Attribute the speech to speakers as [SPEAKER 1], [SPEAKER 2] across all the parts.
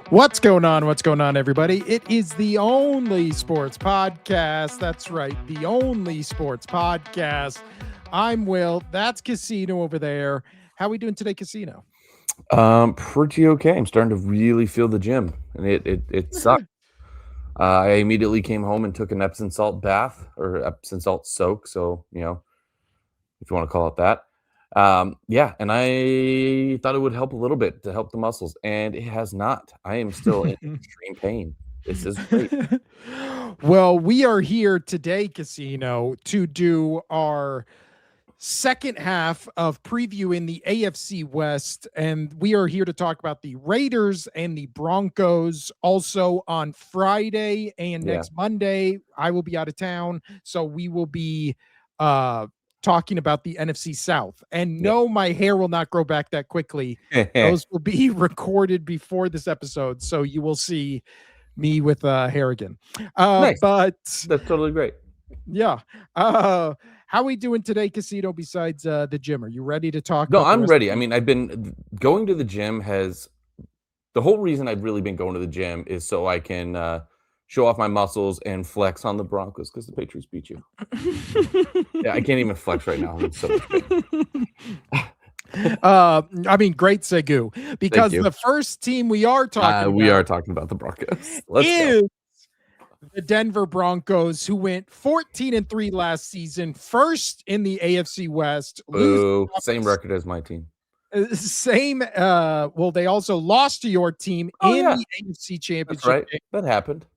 [SPEAKER 1] What's going on? What's going on, everybody? It is the only sports podcast. That's right, the only sports podcast. I'm Will. That's Casino over there. How we doing today, Casino?
[SPEAKER 2] Pretty okay. I'm starting to really feel the gym, and it sucked. I immediately came home and took an Epsom salt bath or Epsom salt soak. So, if you want to call it that. Yeah, and I thought it would help a little bit to help the muscles, and it has not. I am still in extreme pain. This is great.
[SPEAKER 1] Well, we are here today, Casino, to do our second half of previewing the AFC West, and we are here to talk about the Raiders and the Broncos. Also on Friday and next Monday, I will be out of town, so we will be talking about the NFC South. And no, my hair will not grow back that quickly. Those will be recorded before this episode, so you will see me with hair again.
[SPEAKER 2] Nice.
[SPEAKER 1] But
[SPEAKER 2] That's totally great.
[SPEAKER 1] Yeah. How we doing today, Casino, besides the gym? Are you ready to talk?
[SPEAKER 2] No, I'm ready. I mean, I've been going to the gym the whole reason I've really been going to the gym is so I can show off my muscles and flex on the Broncos because the Patriots beat you. Yeah, I can't even flex right now. I'm so
[SPEAKER 1] I mean, great segue, because the first team we are talking
[SPEAKER 2] about the Broncos.
[SPEAKER 1] Let's go. The Denver Broncos, who went 14-3 last season, first in the AFC West.
[SPEAKER 2] Same record as my team.
[SPEAKER 1] Same. Well, they also lost to your team the AFC Championship.
[SPEAKER 2] That's right. That happened.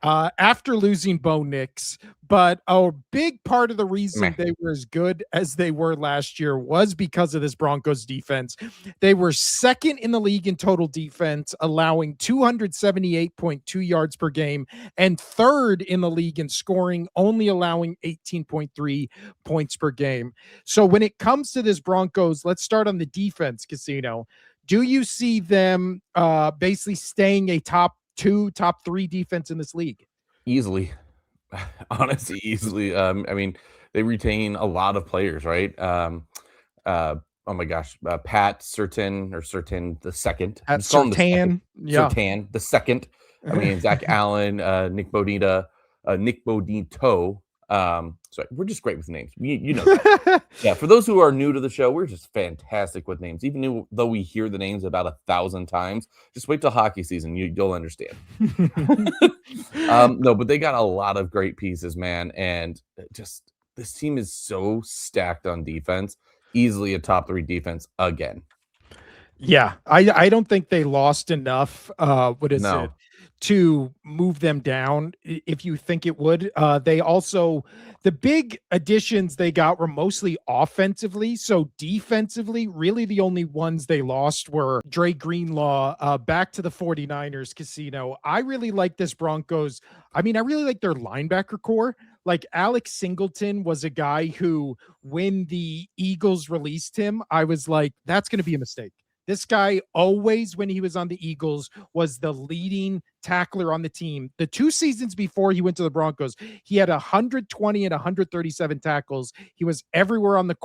[SPEAKER 1] After losing Bo Nix, but a big part of the reason they were as good as they were last year was because of this Broncos defense. They were second in the league in total defense, allowing 278.2 yards per game, and third in the league in scoring, only allowing 18.3 points per game. So when it comes to this Broncos, let's start on the defense, Casino. Do you see them basically staying a top 2, top 3 defense in this league?
[SPEAKER 2] Easily. Honestly, easily. I mean, they retain a lot of players, right? Oh my gosh, Pat Surtain the second.
[SPEAKER 1] Surtain
[SPEAKER 2] the second. I mean, Zach Allen, Nick Bodito. Sorry, we're just great with names. You know that. Yeah, for those who are new to the show, we're just fantastic with names. Even though we hear the names about 1,000 times, just wait till hockey season. You'll understand. No, but they got a lot of great pieces, man. And just this team is so stacked on defense. Easily a top 3 defense again.
[SPEAKER 1] Yeah, I don't think they lost enough. It to move them down, if you think it would. They also, the big additions they got were mostly offensively. So defensively, really the only ones they lost were Dre Greenlaw back to the 49ers, Casino. I really like this Broncos. I mean, I really like their linebacker core. Like Alex Singleton was a guy who, when the Eagles released him, I was like, that's going to be a mistake. This guy always, when he was on the Eagles, was the leading tackler on the team. The 2 seasons before he went to the Broncos, he had 120 and 137 tackles. He was everywhere on the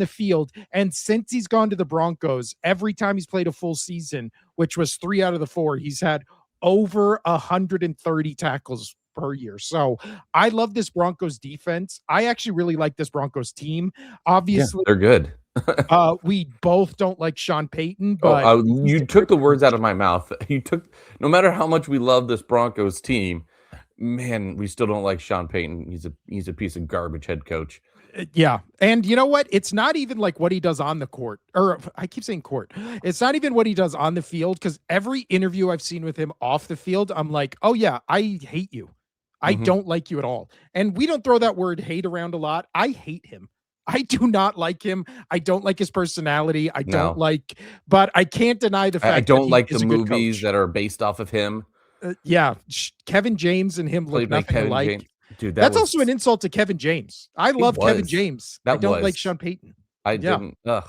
[SPEAKER 1] field. And since he's gone to the Broncos, every time he's played a full season, which was 3 out of the 4, he's had over 130 tackles per year. So I love this Broncos defense. I actually really like this Broncos team. Obviously,
[SPEAKER 2] they're good.
[SPEAKER 1] We both don't like Sean Payton, but
[SPEAKER 2] you took the words out of my mouth. No matter how much we love this Broncos team, man, we still don't like Sean Payton. He's a piece of garbage head coach.
[SPEAKER 1] Yeah. And you know what? It's not even like what he does on the court, or I keep saying court. It's not even what he does on the field, because every interview I've seen with him off the field, I'm like, oh yeah, I hate you. I don't like you at all. And we don't throw that word hate around a lot. I hate him. I do not like him. I don't like his personality. But I can't deny the fact
[SPEAKER 2] I don't like the movies that are based off of him.
[SPEAKER 1] Kevin James and him look nothing alike.
[SPEAKER 2] Dude,
[SPEAKER 1] that's also an insult to Kevin James. I love Kevin James. I don't like Sean Payton.
[SPEAKER 2] I didn't. Ugh.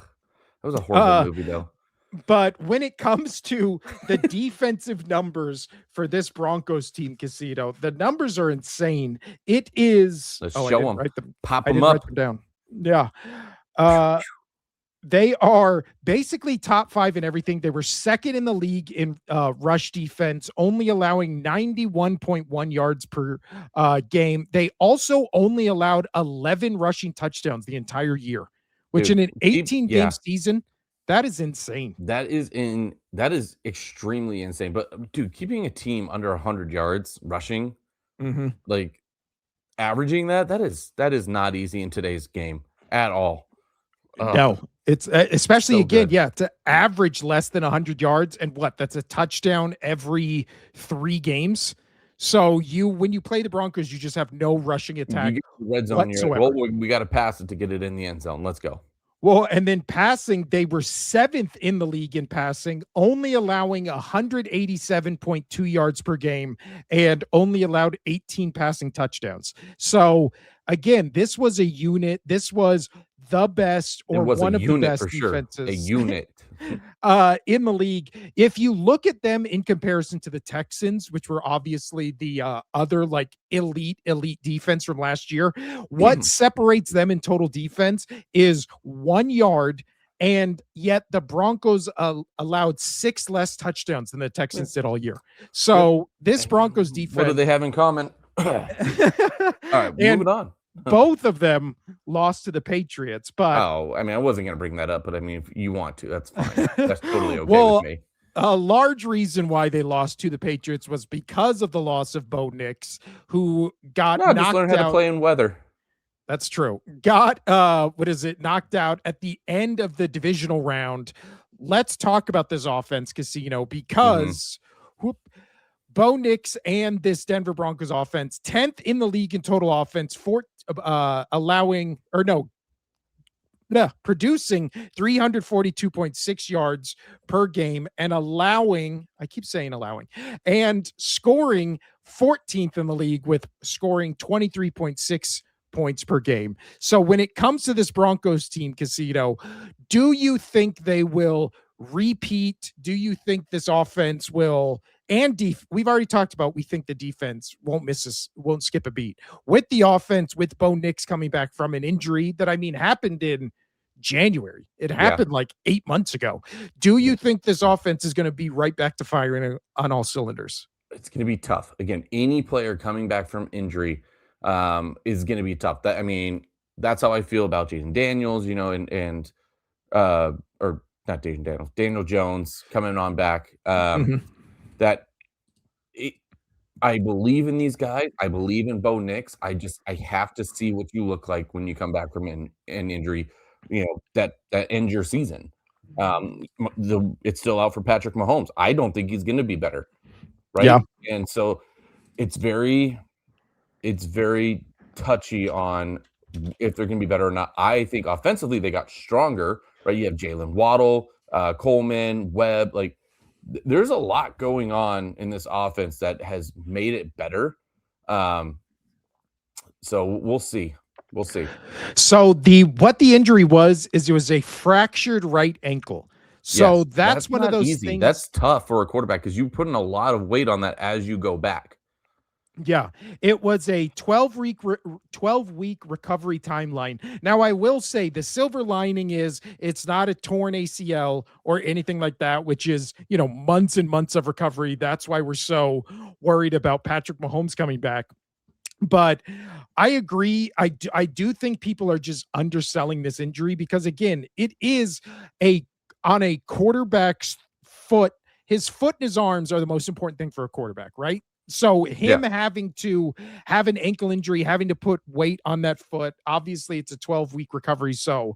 [SPEAKER 2] That was a horrible movie, though.
[SPEAKER 1] But when it comes to the defensive numbers for this Broncos team, Casino, the numbers are insane. It is.
[SPEAKER 2] Let's show them.
[SPEAKER 1] Pop them up. Down. Yeah. They are basically top 5 in everything. They were second in the league in rush defense, only allowing 91.1 yards per game. They also only allowed 11 rushing touchdowns the entire year, which
[SPEAKER 2] Dude,
[SPEAKER 1] in an
[SPEAKER 2] keep
[SPEAKER 1] 18 game
[SPEAKER 2] yeah.
[SPEAKER 1] season, that is insane.
[SPEAKER 2] That is extremely insane. But dude, keeping a team under 100 yards rushing,
[SPEAKER 1] Mhm.
[SPEAKER 2] like averaging that is not easy in today's game at all.
[SPEAKER 1] No, it's especially
[SPEAKER 2] So
[SPEAKER 1] again,
[SPEAKER 2] good.
[SPEAKER 1] yeah, to average less than 100 yards and that's a touchdown every 3 games. So when you play the Broncos, you just have no rushing
[SPEAKER 2] You
[SPEAKER 1] attack
[SPEAKER 2] get to the red zone, you're like, well,
[SPEAKER 1] whatsoever.
[SPEAKER 2] we got to pass it to get it in the end zone. Let's go.
[SPEAKER 1] Well, and then passing, they were 7th in the league in passing, only allowing 187.2 yards per game and only allowed 18 passing touchdowns. So, again, this was a unit. This was the best
[SPEAKER 2] It
[SPEAKER 1] or
[SPEAKER 2] was a
[SPEAKER 1] one of the
[SPEAKER 2] unit
[SPEAKER 1] best
[SPEAKER 2] for sure. A
[SPEAKER 1] defenses
[SPEAKER 2] unit.
[SPEAKER 1] in the league. If you look at them in comparison to the Texans, which were obviously the other like elite defense from last year, what separates them in total defense is 1 yard. And yet the Broncos allowed 6 less touchdowns than the Texans did all year. So this Broncos defense.
[SPEAKER 2] What do they have in common? All right, moving on.
[SPEAKER 1] Both of them lost to the Patriots, but
[SPEAKER 2] I mean, I wasn't going to bring that up, but I mean, if you want to, that's fine. That's totally okay
[SPEAKER 1] well,
[SPEAKER 2] with me.
[SPEAKER 1] a large reason why they lost to the Patriots was because of the loss of Bo Nix, who got knocked
[SPEAKER 2] just learn how to play in weather.
[SPEAKER 1] That's true. Got knocked out at the end of the divisional round. Let's talk about this offense, Casino, because Bo Nix and this Denver Broncos offense, 10th in the league in total offense, producing 342.6 yards per game and and scoring 14th in the league with scoring 23.6 points per game. So when it comes to this Broncos team, Casino, do you think they will repeat? Do you think this offense will we've already talked about, we think the defense won't skip a beat. With the offense, with Bo Nix coming back from an injury that happened in January. It happened like 8 months ago. Do you think this offense is going to be right back to firing on all cylinders?
[SPEAKER 2] It's going to be tough. Again, any player coming back from injury is going to be tough. That's how I feel about Jaden Daniels, or not Jaden Daniels, Daniel Jones coming on back. I believe in these guys. I believe in Bo Nix. I have to see what you look like when you come back from an injury, that ends your season. It's still out for Patrick Mahomes. I don't think he's going to be better. Right.
[SPEAKER 1] Yeah.
[SPEAKER 2] And so it's very touchy on if they're going to be better or not. I think offensively they got stronger, right? You have Jalen Waddle, Coleman, Webb, there's a lot going on in this offense that has made it better. So we'll see.
[SPEAKER 1] So what the injury was it was a fractured right ankle. So that's one of those
[SPEAKER 2] easy.
[SPEAKER 1] things.
[SPEAKER 2] That's tough for a quarterback because you're putting a lot of weight on that as you go back.
[SPEAKER 1] Yeah, it was a 12-week recovery timeline. Now, I will say the silver lining is it's not a torn ACL or anything like that, which is, months and months of recovery. That's why we're so worried about Patrick Mahomes coming back. But I agree. I do think people are just underselling this injury because, again, it is on a quarterback's foot. His foot and his arms are the most important thing for a quarterback, right? So having to have an ankle injury, having to put weight on that foot, obviously it's a 12-week recovery. So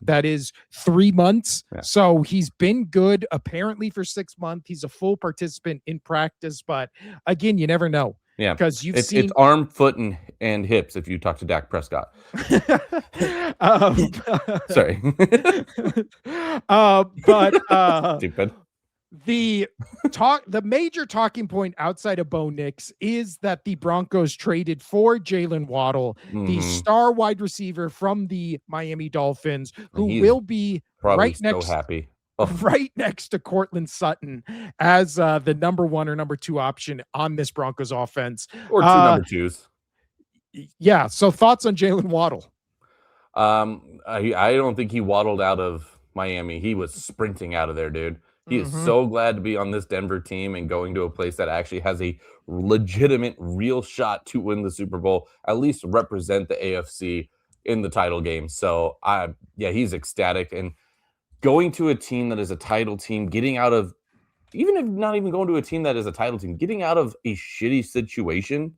[SPEAKER 1] that is 3 months. Yeah. So he's been good apparently for 6 months. He's a full participant in practice, but again, you never know.
[SPEAKER 2] Yeah,
[SPEAKER 1] because
[SPEAKER 2] it's arm, foot, and hips. If you talk to Dak Prescott, sorry,
[SPEAKER 1] but
[SPEAKER 2] stupid.
[SPEAKER 1] The major talking point outside of Bo Nix is that the Broncos traded for Jalen Waddle, the star wide receiver from the Miami Dolphins, who will be right next to Cortland Sutton as the number 1 or number 2 option on this Broncos offense.
[SPEAKER 2] Or 2 number 2s.
[SPEAKER 1] Yeah. So thoughts on Jalen Waddle?
[SPEAKER 2] I don't think he waddled out of Miami. He was sprinting out of there, dude. He is
[SPEAKER 1] Mhm.
[SPEAKER 2] so glad to be on this Denver team and going to a place that actually has a legitimate, real shot to win the Super Bowl, at least represent the AFC in the title game. So, yeah, he's ecstatic. And going to a team that is a title team, getting out of, even if not even going to a team that is a title team, getting out of a shitty situation,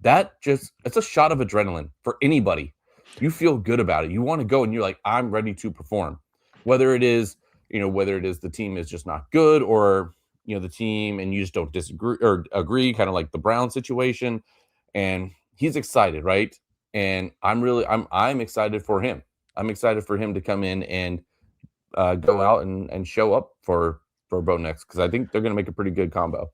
[SPEAKER 2] it's a shot of adrenaline for anybody. You feel good about it. You want to go and you're like, I'm ready to perform. Whether it is, whether it is the team is just not good, or the team and you just don't disagree or agree, kind of like the Brown situation. And he's excited, right? And I'm excited for him. I'm excited for him to come in and go out and show up for Bo Nix, because I think they're going to make a pretty good combo.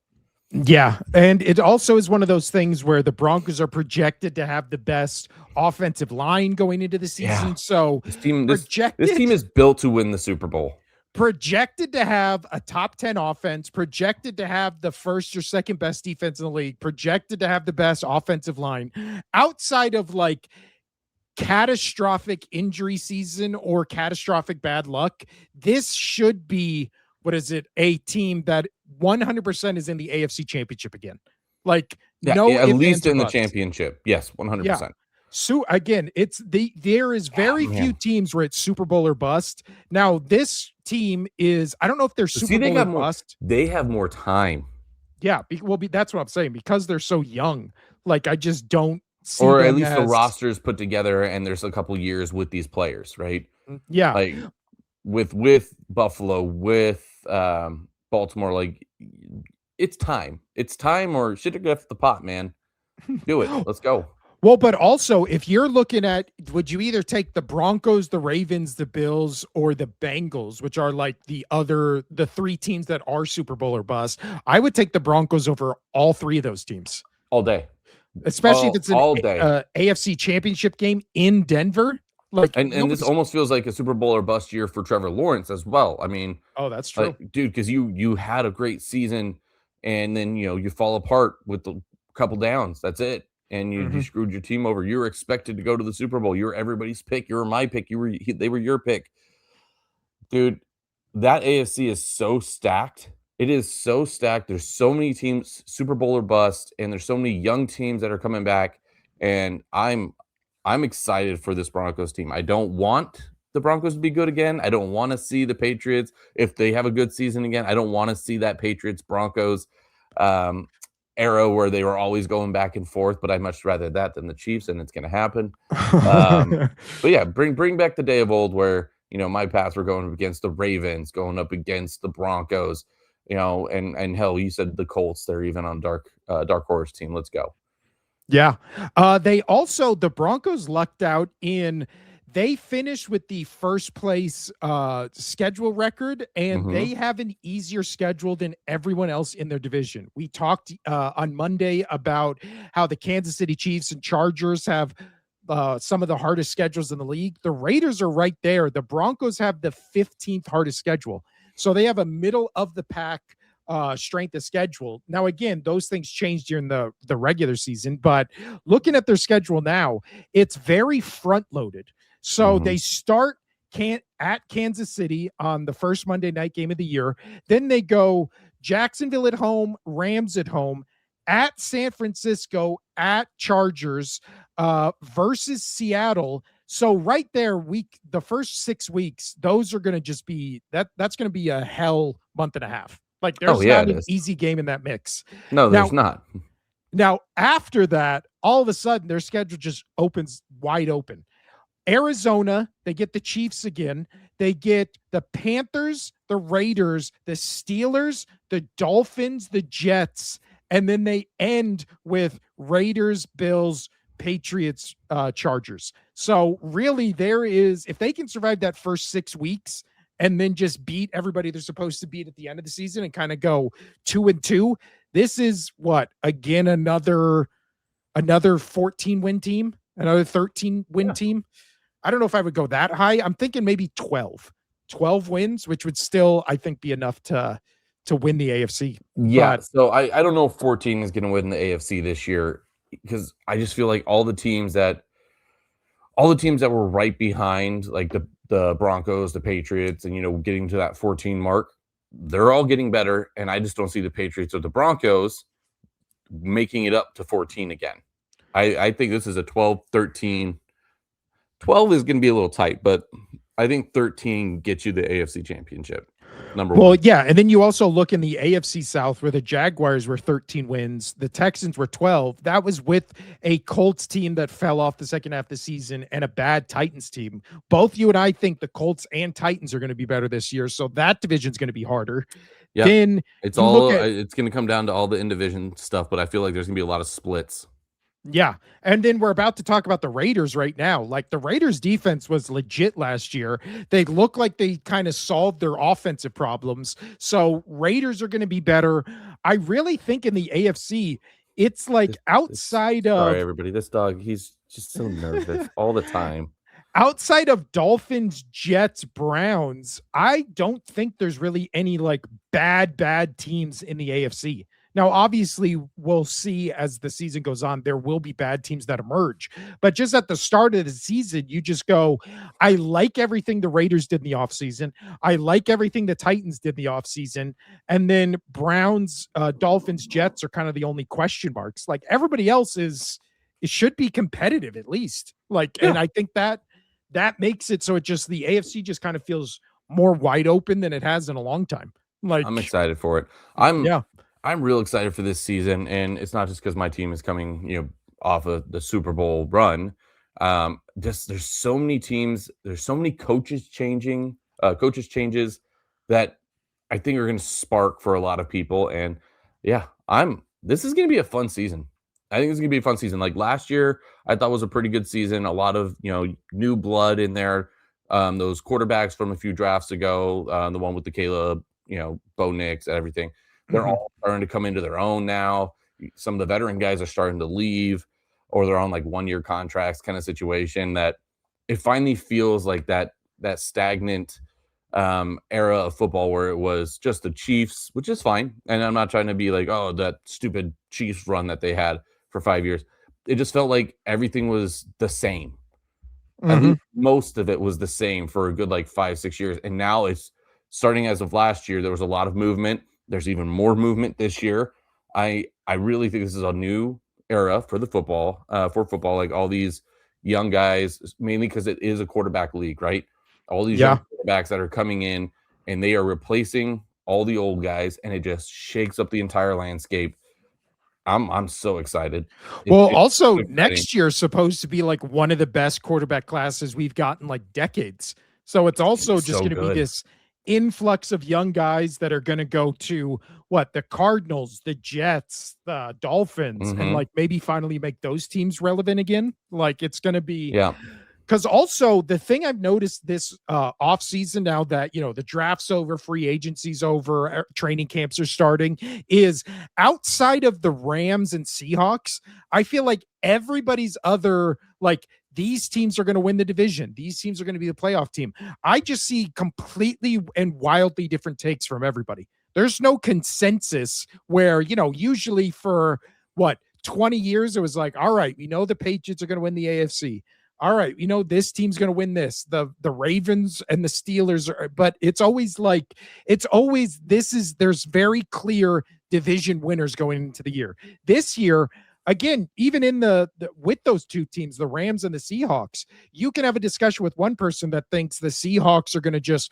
[SPEAKER 1] Yeah, and it also is one of those things where the Broncos are projected to have the best offensive line going into the season.
[SPEAKER 2] Yeah.
[SPEAKER 1] So
[SPEAKER 2] This team
[SPEAKER 1] projected
[SPEAKER 2] is built to win the Super Bowl.
[SPEAKER 1] projected to have a top 10 offense, projected to have the first or second best defense in the league, projected to have the best offensive line outside of like catastrophic injury season or catastrophic bad luck. This should be, what is it, a team that 100% is in the AFC Championship again. Like,
[SPEAKER 2] Yeah,
[SPEAKER 1] no
[SPEAKER 2] at
[SPEAKER 1] ifs,
[SPEAKER 2] least
[SPEAKER 1] ands, or
[SPEAKER 2] in the
[SPEAKER 1] buts.
[SPEAKER 2] championship. Yes, 100%.
[SPEAKER 1] Yeah. So again, there is very few teams where it's Super Bowl or bust. Now, this team is, I don't know if they're Super Bowl or bust.
[SPEAKER 2] They have more time.
[SPEAKER 1] Yeah, that's what I'm saying, because they're so young. Like, I just don't see
[SPEAKER 2] Or at
[SPEAKER 1] them
[SPEAKER 2] least the
[SPEAKER 1] as
[SPEAKER 2] roster is put together and there's a couple years with these players, right?
[SPEAKER 1] yeah.
[SPEAKER 2] Like with Buffalo, with Baltimore, like it's time. It's time, or shit to get off the pot, man. Do it. Let's go.
[SPEAKER 1] Well, but also, if you're looking at, would you either take the Broncos, the Ravens, the Bills, or the Bengals, which are like the three teams that are Super Bowl or bust? I would take the Broncos over all three of those teams.
[SPEAKER 2] All day.
[SPEAKER 1] Especially if it's an
[SPEAKER 2] all day.
[SPEAKER 1] AFC Championship game in Denver. Like,
[SPEAKER 2] and this almost feels like a Super Bowl or bust year for Trevor Lawrence as well. I mean,
[SPEAKER 1] oh, that's true,
[SPEAKER 2] dude, because you had a great season, and then you fall apart with a couple downs. That's it, and you screwed your team over. You were expected to go to the Super Bowl. You were everybody's pick. You were my pick. They were your pick, dude. That AFC is so stacked. It is so stacked. There's so many teams, Super Bowl or bust, and there's so many young teams that are coming back, and I'm excited for this Broncos team. I don't want the Broncos to be good again. I don't want to see the Patriots, if they have a good season again, I don't want to see that Patriots Broncos era where they were always going back and forth. But I'd much rather that than the Chiefs, and it's going to happen. But yeah, bring back the day of old where my Pats were going up against the Ravens, going up against the Broncos, and hell, you said the Colts. They're even on dark horse team. Let's go.
[SPEAKER 1] Yeah. The Broncos lucked out they finished with the first place schedule record, and they have an easier schedule than everyone else in their division. We talked on Monday about how the Kansas City Chiefs and Chargers have some of the hardest schedules in the league. The Raiders are right there. The Broncos have the 15th hardest schedule. So they have a middle of the pack strength of schedule. Now, again, those things changed during the regular season, but looking at their schedule now, it's very front loaded. So they start at Kansas City on the first Monday night game of the year. Then they go Jacksonville at home, Rams at home, at San Francisco, at Chargers, versus Seattle. So right there, the first 6 weeks, those are going to just be that's going to be a hell month and a half. Like, there's not an easy game in that mix.
[SPEAKER 2] No, there's not.
[SPEAKER 1] Now, after that, all of a sudden, their schedule just opens wide open. Arizona, they get the Chiefs again. They get the Panthers, the Raiders, the Steelers, the Dolphins, the Jets, and then they end with Raiders, Bills, Patriots, Chargers. So really, if they can survive that first 6 weeks and then just beat everybody they're supposed to beat at the end of the season and kind of go 2-2, this is again, another 14-win team, another 13-win team. I don't know if I would go that high. I'm thinking maybe 12 wins, which would still, I think, be enough to win the AFC.
[SPEAKER 2] Yeah. So I don't know if 14 is going to win the AFC this year, because I just feel like all the teams that all the teams that were right behind, like the Broncos, the Patriots, and getting to that 14 mark, they're all getting better. And I just don't see the Patriots or the Broncos making it up to 14 again. I think this is a 12, 13. 12 is going to be a little tight, but I think 13 gets you the AFC Championship. Number
[SPEAKER 1] Well,
[SPEAKER 2] one.
[SPEAKER 1] yeah, and then you also look in the AFC South where the Jaguars were 13 wins, the Texans were 12. That was with a Colts team that fell off the second half of the season and a bad Titans team. Both you and I think the Colts and Titans are going to be better this year, so that division's going to be harder.
[SPEAKER 2] Yeah,
[SPEAKER 1] Then
[SPEAKER 2] it's
[SPEAKER 1] you look
[SPEAKER 2] all
[SPEAKER 1] at
[SPEAKER 2] it's going to come down to all the in-division stuff, but I feel like there's going to be a lot of splits.
[SPEAKER 1] yeah. And then we're about to talk about the Raiders right now. Like the Raiders defense was legit last year. They look like they kind of solved their offensive problems. So Raiders are going to be better. I really think in the AFC, it's like outside
[SPEAKER 2] Sorry,
[SPEAKER 1] of
[SPEAKER 2] everybody. This dog, he's just so nervous all the time.
[SPEAKER 1] outside of Dolphins, Jets, Browns, I don't think there's really any like bad teams in the AFC. Now, obviously, we'll see as the season goes on, there will be bad teams that emerge. But just at the start of the season, you just go, I like everything the Raiders did in the offseason. I like everything the Titans did in the offseason. And then Browns, Dolphins, Jets are kind of the only question marks. Like everybody else it should be competitive at least. Like,
[SPEAKER 2] Yeah.
[SPEAKER 1] and I think that makes it so it just the AFC just kind of feels more wide open than it has in a long time. Like
[SPEAKER 2] I'm excited for it.
[SPEAKER 1] yeah.
[SPEAKER 2] I'm real excited for this season, and it's not just because my team is coming, off of the Super Bowl run. Just there's so many teams, there's so many coaches changes that I think are going to spark for a lot of people. And yeah, this is going to be a fun season. I think it's going to be a fun season. Like last year, I thought was a pretty good season. A lot of new blood in there. Those quarterbacks from a few drafts ago, the one with the Caleb, Bo Nix, everything. They're all starting to come into their own now. Some of the veteran guys are starting to leave, or they're on like 1-year contracts kind of situation that it finally feels like that stagnant era of football where it was just the Chiefs, which is fine. And I'm not trying to be like, oh, that stupid Chiefs run that they had for 5 years. It just felt like everything was the same. At least most of it was the same for a good like 5-6 years. And now it's starting as of last year, there was a lot of movement. There's even more movement this year. I really think this is a new era for the football, like all these young guys, mainly because it is a quarterback league, right? All these young quarterbacks that are coming in and they are replacing all the old guys, and it just shakes up the entire landscape. I'm so excited.
[SPEAKER 1] Well, also next year is supposed to be like one of the best quarterback classes we've gotten like decades. So it's also just going to be this influx of young guys that are going to go to the Cardinals, the Jets, the Dolphins, and like maybe finally make those teams relevant again. Like it's going to be because also the thing I've noticed this off season now that the draft's over, free agency's over, training camps are starting, is outside of the Rams and Seahawks, I feel like everybody's other like these teams are going to win the division. These teams are going to be the playoff team. I just see completely and wildly different takes from everybody. There's no consensus where, usually for 20 years, it was like, all right, we know the Patriots are going to win the AFC. All right, this team's going to win this. The Ravens and the Steelers are, but it's always there's very clear division winners going into the year. This year, again, even in the with those two teams, the Rams and the Seahawks, you can have a discussion with one person that thinks the Seahawks are going to just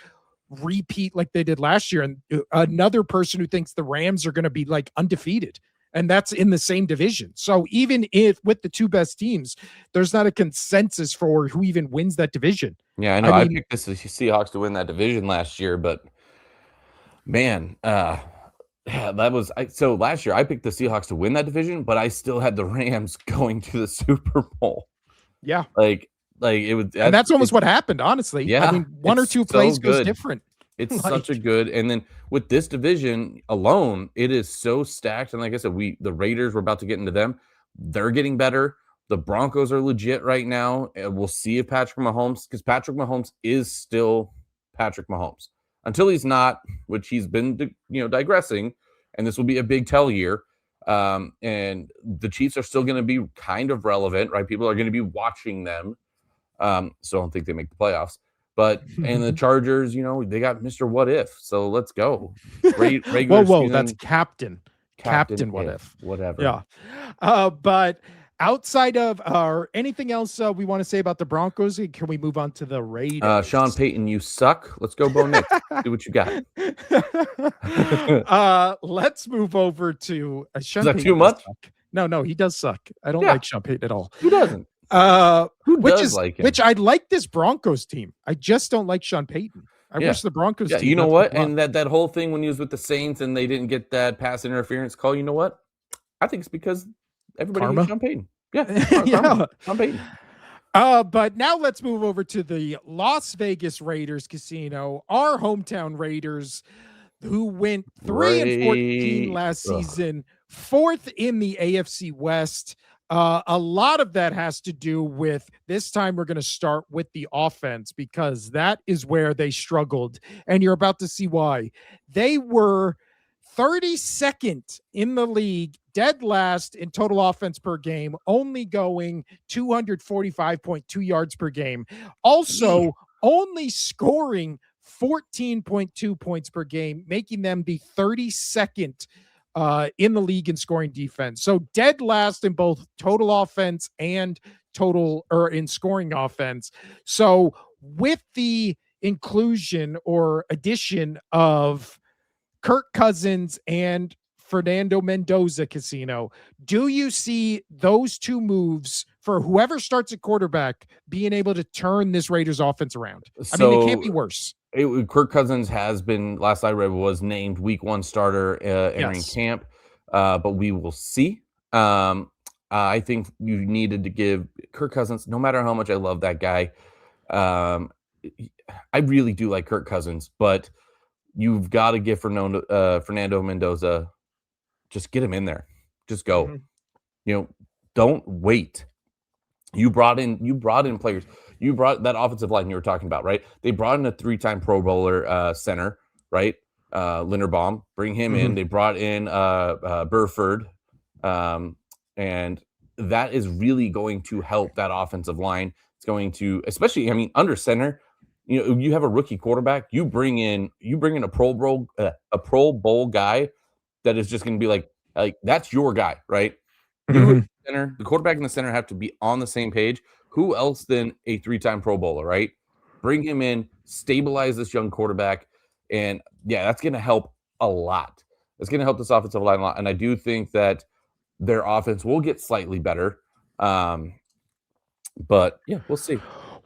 [SPEAKER 1] repeat like they did last year, and another person who thinks the Rams are going to be like undefeated. And that's in the same division. So even if with the two best teams, there's not a consensus for who even wins that division.
[SPEAKER 2] Yeah, I know. I picked the Seahawks to win that division last year, but man, that was so last year I picked the Seahawks to win that division, but I still had the Rams going to the Super Bowl.
[SPEAKER 1] Yeah.
[SPEAKER 2] Like it was,
[SPEAKER 1] and that's almost what happened, honestly.
[SPEAKER 2] Yeah.
[SPEAKER 1] I mean, one or two plays goes different.
[SPEAKER 2] It's such a good, and then with this division alone, it is so stacked. And like I said, the Raiders, we're about to get into them. They're getting better. The Broncos are legit right now. And we'll see if Patrick Mahomes, because Patrick Mahomes is still Patrick Mahomes until he's not, which he's been, digressing. And this will be a big tell year. And the Chiefs are still going to be kind of relevant, right? People are going to be watching them. So I don't think they make the playoffs. But and the Chargers, they got Mr. What If. So let's go. Great regular
[SPEAKER 1] Whoa, that's
[SPEAKER 2] season
[SPEAKER 1] Captain What If.
[SPEAKER 2] whatever.
[SPEAKER 1] Yeah. But outside of anything else we want to say about the Broncos, can we move on to the Raiders?
[SPEAKER 2] Sean Payton, you suck. Let's go, Bo Nix. Do what you got.
[SPEAKER 1] Let's move over to Sean
[SPEAKER 2] Is that
[SPEAKER 1] Payton
[SPEAKER 2] too much?
[SPEAKER 1] suck. No, he does suck. I don't like Sean Payton at all.
[SPEAKER 2] Who doesn't?
[SPEAKER 1] Which I like this Broncos team. I just don't like Sean Payton. I wish the Broncos team.
[SPEAKER 2] You know what? And that whole thing when he was with the Saints and they didn't get that pass interference call, you know what? I think it's because everybody hates Sean Payton. Yeah. Sean Payton.
[SPEAKER 1] But now let's move over to the Las Vegas Raiders casino, our hometown Raiders, who went 3-14 last season, 4th in the AFC West. A lot of that has to do with this time we're going to start with the offense because that is where they struggled. And you're about to see why. They were 32nd in the league, dead last in total offense per game, only going 245.2 yards per game. Also, only scoring 14.2 points per game, making them the 32nd in the league in scoring defense. So dead last in both total offense and in scoring offense. So with the inclusion or addition of Kirk Cousins and Fernando Mendoza casino, do you see those two moves for whoever starts at quarterback being able to turn this Raiders offense around? I mean, it can't be worse.
[SPEAKER 2] Kirk Cousins has been, last I read, was named week 1 starter entering camp, but we will see. I think you needed to give Kirk Cousins, no matter how much I love that guy, I really do like Kirk Cousins, but you've got to give Fernando Mendoza, just get him in there. Just go. Don't wait. You brought in players. You brought that offensive line you were talking about, right? They brought in a 3-time Pro Bowler center, right? Linderbaum, bring him in. They brought in Burford, and that is really going to help that offensive line. It's going to, especially, under center, you have a rookie quarterback. You bring in a Pro Bowl guy that is just going to be like that's your guy, right? You center, the quarterback and the center have to be on the same page. Who else than a 3-time Pro Bowler, right? Bring him in, stabilize this young quarterback, and that's going to help a lot. It's going to help this offensive line a lot, and I do think that their offense will get slightly better. But we'll see.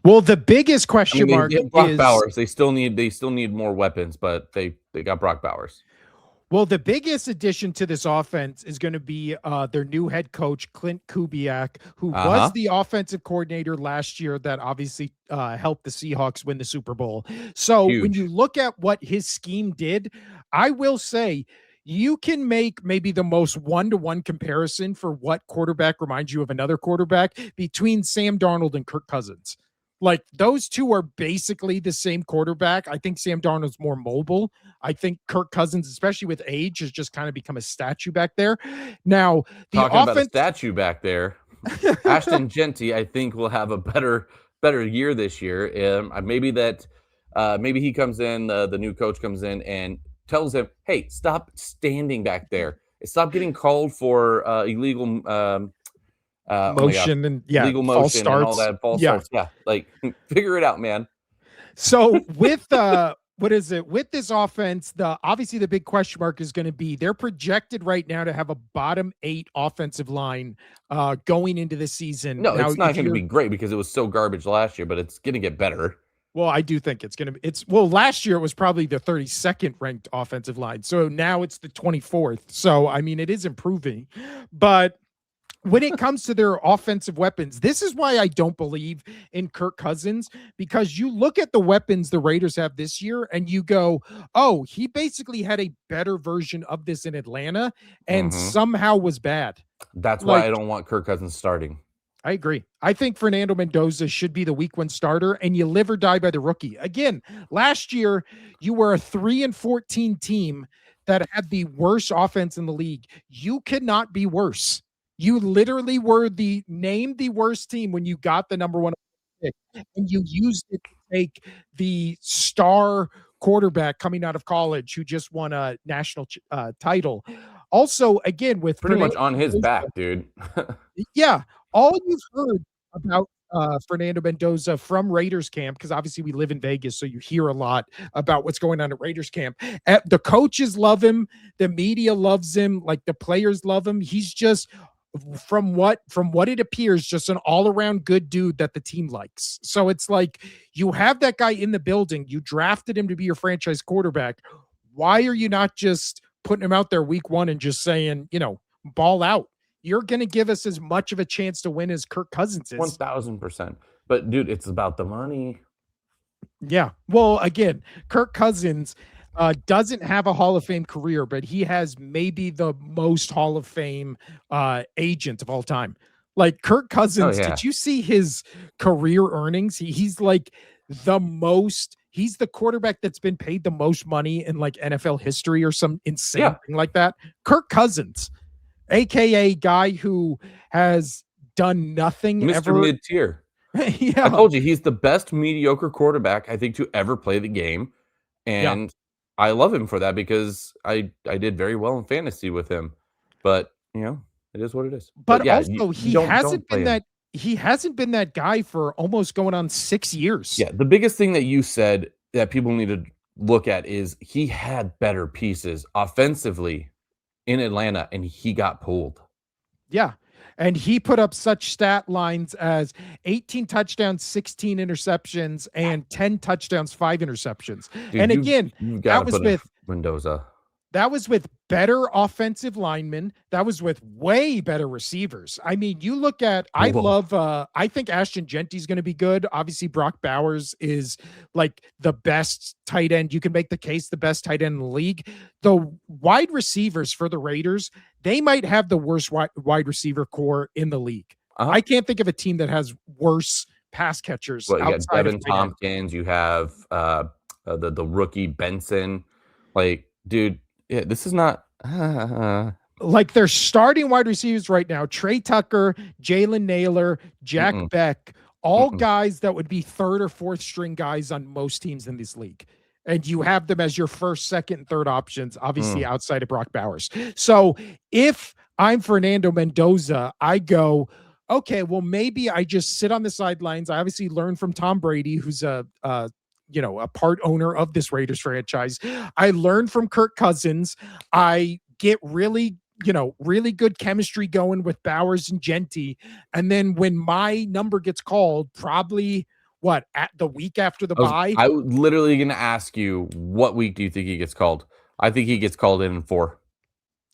[SPEAKER 1] Well, the biggest question mark is
[SPEAKER 2] Brock Bowers. They still need more weapons, but they got Brock Bowers.
[SPEAKER 1] Well, the biggest addition to this offense is going to be their new head coach, Clint Kubiak, who was the offensive coordinator last year that obviously helped the Seahawks win the Super Bowl. So when you look at what his scheme did, I will say you can make maybe the most one-to-one comparison for what quarterback reminds you of another quarterback between Sam Darnold and Kirk Cousins. Like, those two are basically the same quarterback. I think Sam Darnold's more mobile. I think Kirk Cousins, especially with age, has just kind of become a statue back there. Now,
[SPEAKER 2] talking about a statue back there, Ashton Genty, I think, will have a better year this year. Maybe he comes in, the new coach comes in and tells him, "Hey, stop standing back there. Stop getting called for illegal."
[SPEAKER 1] Motion and
[SPEAKER 2] legal motion
[SPEAKER 1] starts.
[SPEAKER 2] And all that false starts. Yeah, like, figure it out, man.
[SPEAKER 1] So with with this offense, obviously the big question mark is going to be they're projected right now to have a bottom 8 offensive line going into the season.
[SPEAKER 2] No, it's not going to be great because it was so garbage last year, but it's going to get better.
[SPEAKER 1] Well, I do think last year it was probably the 32nd ranked offensive line. So now it's the 24th. So, I mean, it is improving, but when it comes to their offensive weapons, this is why I don't believe in Kirk Cousins, because you look at the weapons the Raiders have this year and you go, oh, he basically had a better version of this in Atlanta and somehow was bad.
[SPEAKER 2] That's why I don't want Kirk Cousins starting.
[SPEAKER 1] I agree. I think Fernando Mendoza should be the week 1 starter, and you live or die by the rookie. Again, last year you were a 3-14 team that had the worst offense in the league. You cannot be worse. You literally were named the worst team when you got the number 1. pick, and you used it to take the star quarterback coming out of college who just won a national title. Also, again, with
[SPEAKER 2] Pretty much
[SPEAKER 1] Fernando
[SPEAKER 2] on his
[SPEAKER 1] Mendoza,
[SPEAKER 2] back, dude.
[SPEAKER 1] yeah, all you've heard about Fernando Mendoza from Raiders camp, because obviously we live in Vegas, so you hear a lot about what's going on at Raiders camp. The coaches love him, the media loves him, like the players love him. He's just from what it appears, just an all-around good dude that the team likes. So it's like you have that guy in the building, you drafted him to be your franchise quarterback. Why are you not just putting him out there week one and just saying, ball out? You're going to give us as much of a chance to win as Kirk Cousins is.
[SPEAKER 2] 1000%. But dude, it's about the money.
[SPEAKER 1] Yeah. Well, again, Kirk Cousins doesn't have a Hall of Fame career, but he has maybe the most Hall of Fame agent of all time. Like Kirk
[SPEAKER 2] Oh
[SPEAKER 1] Cousins,
[SPEAKER 2] yeah.
[SPEAKER 1] did you see his career earnings? He's like he's the quarterback that's been paid the most money in like NFL history or some insane
[SPEAKER 2] Yeah.
[SPEAKER 1] thing like that. Kirk Cousins, aka guy who has done nothing
[SPEAKER 2] Mr.
[SPEAKER 1] ever.
[SPEAKER 2] Mid-tier. I
[SPEAKER 1] Yeah.
[SPEAKER 2] told you he's the best mediocre quarterback I think to ever play the game,
[SPEAKER 1] Yeah.
[SPEAKER 2] and I love him for that because I did very well in fantasy with him. But it is what it is.
[SPEAKER 1] But
[SPEAKER 2] But yeah, you,
[SPEAKER 1] also
[SPEAKER 2] you don't play him.
[SPEAKER 1] he hasn't been that guy for almost going on 6 years.
[SPEAKER 2] Yeah, the biggest thing that you said that people need to look at is he had better pieces offensively in Atlanta, and he got pulled.
[SPEAKER 1] Yeah. And he put up such stat lines as 18 touchdowns, 16 interceptions, and 10 touchdowns, 5 interceptions.
[SPEAKER 2] Dude,
[SPEAKER 1] And again,
[SPEAKER 2] you've got to
[SPEAKER 1] that was
[SPEAKER 2] put in
[SPEAKER 1] with
[SPEAKER 2] Mendoza.
[SPEAKER 1] that was with better offensive linemen. That was with way better receivers. I mean, you look at, I think Ashton Genty's going to be good. Obviously, Brock Bowers is like the best tight end. You can make the case the best tight end in the league. The wide receivers for the Raiders, they might have the worst wide receiver core in the league. I can't think of a team that has worse pass catchers.
[SPEAKER 2] Well, you got
[SPEAKER 1] outside
[SPEAKER 2] Devin
[SPEAKER 1] of tight end.
[SPEAKER 2] Tompkins. You have the rookie Benson. Like, dude, yeah, this is not.
[SPEAKER 1] Like their starting wide receivers right now, Trey Tucker, Jalen Naylor, Jack Beck, all guys that would be third or fourth string guys on most teams in this league. And you have them as your first, second, and third options, obviously outside of Brock Bowers. So if I'm Fernando Mendoza, I go, okay, well, maybe I just sit on the sidelines. I obviously learned from Tom Brady, who's a part owner of this Raiders franchise. I learned from Kirk Cousins. I get really good chemistry going with Bowers and Genty. And then when my number gets called, probably at the week after the bye?
[SPEAKER 2] I was literally going to ask you, what week do you think he gets called? I think he gets called in 4.